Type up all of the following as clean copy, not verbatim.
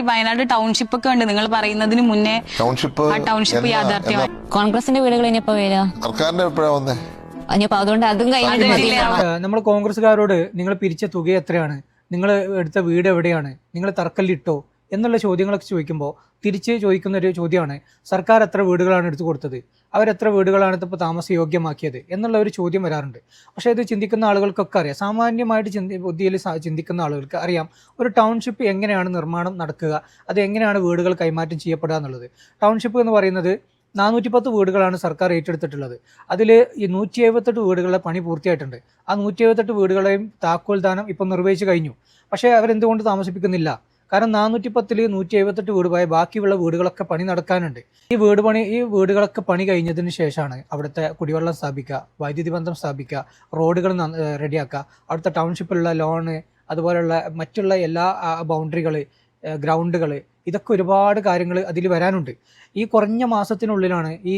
Wayanad township ഒക്കെ ഉണ്ട് നിങ്ങൾ പറയുന്നതിന് മുന്നേ ടൗൺഷിപ്പ് യാഥാർത്ഥ്യമായി. കോൺഗ്രസിന്റെ വീടുകൾ ഇനിയിപ്പോ വരിക സർക്കാരിന്റെ എപ്പോഴാ വന്നേ? അതുകൊണ്ട് അതും കഴിഞ്ഞിട്ട് നമ്മൾ കോൺഗ്രസ്സുകാരോട് നിങ്ങൾ പിരിച്ച തുക എത്രയാണ്, നിങ്ങൾ എടുത്ത വീട് എവിടെയാണ്, നിങ്ങൾ തറക്കല്ലിട്ടോ എന്നുള്ള ചോദ്യങ്ങളൊക്കെ ചോദിക്കുമ്പോൾ തിരിച്ച് ചോദിക്കുന്ന ഒരു ചോദ്യമാണ് സർക്കാർ എത്ര വീടുകളാണ് എടുത്തു കൊടുത്തത്, അവരെത്ര വീടുകളാണ് ഇപ്പോൾ താമസയോഗ്യമാക്കിയത് എന്നുള്ള ഒരു ചോദ്യം വരാറുണ്ട്. പക്ഷേ ഇത് ചിന്തിക്കുന്ന ആളുകൾക്കൊക്കെ അറിയാം, സാമാന്യമായിട്ട് ബുദ്ധിയിൽ ചിന്തിക്കുന്ന ആളുകൾക്ക് അറിയാം ഒരു ടൗൺഷിപ്പ് എങ്ങനെയാണ് നിർമ്മാണം നടക്കുക, അത് എങ്ങനെയാണ് വീടുകൾ കൈമാറ്റം ചെയ്യപ്പെടുക എന്നുള്ളത്. ടൗൺഷിപ്പ് എന്ന് പറയുന്നത് 410 വീടുകളാണ് സർക്കാർ ഏറ്റെടുത്തിട്ടുള്ളത്. അതിൽ ഈ 178 വീടുകളുടെ പണി പൂർത്തിയായിട്ടുണ്ട്. ആ 178 വീടുകളെയും താക്കോൽദാനം ഇപ്പം നിർവഹിച്ചു കഴിഞ്ഞു. പക്ഷേ അവരെന്തുകൊണ്ട് താമസിപ്പിക്കുന്നില്ല? കാരണം 410-ൽ 178 വീട് പോയ ബാക്കിയുള്ള വീടുകളൊക്കെ പണി നടക്കാനുണ്ട്. ഈ വീടുകളൊക്കെ പണി കഴിഞ്ഞതിന് ശേഷമാണ് അവിടുത്തെ കുടിവെള്ളം സ്ഥാപിക്കുക, വൈദ്യുതി ബന്ധം സ്ഥാപിക്കുക, റോഡുകൾ റെഡിയാക്കുക, അവിടുത്തെ ടൗൺഷിപ്പിലുള്ള ലോണ്, അതുപോലെയുള്ള മറ്റുള്ള എല്ലാ ബൗണ്ടറികൾ, ഗ്രൗണ്ടുകൾ, ഇതൊക്കെ ഒരുപാട് കാര്യങ്ങൾ അതിൽ വരാനുണ്ട്. ഈ കുറഞ്ഞ മാസത്തിനുള്ളിലാണ് ഈ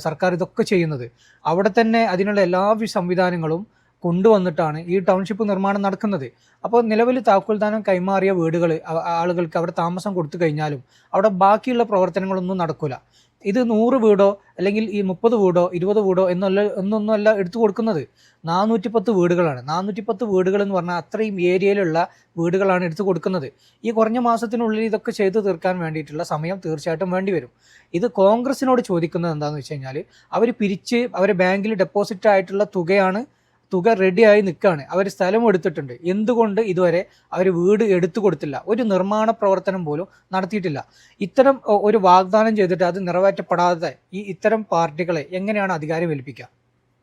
സർക്കാർ ഇതൊക്കെ ചെയ്യുന്നത്. അവിടെ തന്നെ അതിനുള്ള എല്ലാ സംവിധാനങ്ങളും കൊണ്ടുവന്നിട്ടാണ് ഈ ടൗൺഷിപ്പ് നിർമ്മാണം നടക്കുന്നത്. അപ്പോൾ നിലവിൽ താക്കോൽദാനം കൈമാറിയ വീടുകൾ ആളുകൾക്ക് അവിടെ താമസം കൊടുത്തു കഴിഞ്ഞാലും അവിടെ ബാക്കിയുള്ള പ്രവർത്തനങ്ങളൊന്നും നടക്കില്ല. ഇത് 100 വീടോ അല്ലെങ്കിൽ ഈ 30 വീടോ 20 വീടോ എന്നൊന്നുമല്ല എടുത്തു കൊടുക്കുന്നത്. 410 വീടുകളാണ്. 410 വീടുകൾ എന്ന് പറഞ്ഞാൽ അത്രയും ഏരിയയിലുള്ള വീടുകളാണ് എടുത്തു കൊടുക്കുന്നത്. ഈ കുറഞ്ഞ മാസത്തിനുള്ളിൽ ഇതൊക്കെ ചെയ്തു തീർക്കാൻ വേണ്ടിയിട്ടുള്ള സമയം തീർച്ചയായിട്ടും വേണ്ടി വരും. ഇത് കോൺഗ്രസിനോട് ചോദിക്കുന്നത് എന്താണെന്ന് വെച്ച് കഴിഞ്ഞാൽ അവരെ ബാങ്കിൽ ഡെപ്പോസിറ്റ് ആയിട്ടുള്ള തുക റെഡിയായി നിൽക്കുകയാണ്, അവർ സ്ഥലം എടുത്തിട്ടുണ്ട്, എന്തുകൊണ്ട് ഇതുവരെ അവർ വീട് എടുത്തു കൊടുത്തില്ല, ഒരു നിർമ്മാണ പ്രവർത്തനം പോലും നടത്തിയിട്ടില്ല? ഇത്തരം ഒരു വാഗ്ദാനം ചെയ്തിട്ട് അത് നിറവേറ്റപ്പെടാതെ ഇത്തരം പാർട്ടികളെ എങ്ങനെയാണ് അധികാരം ഏൽപ്പിക്കുക?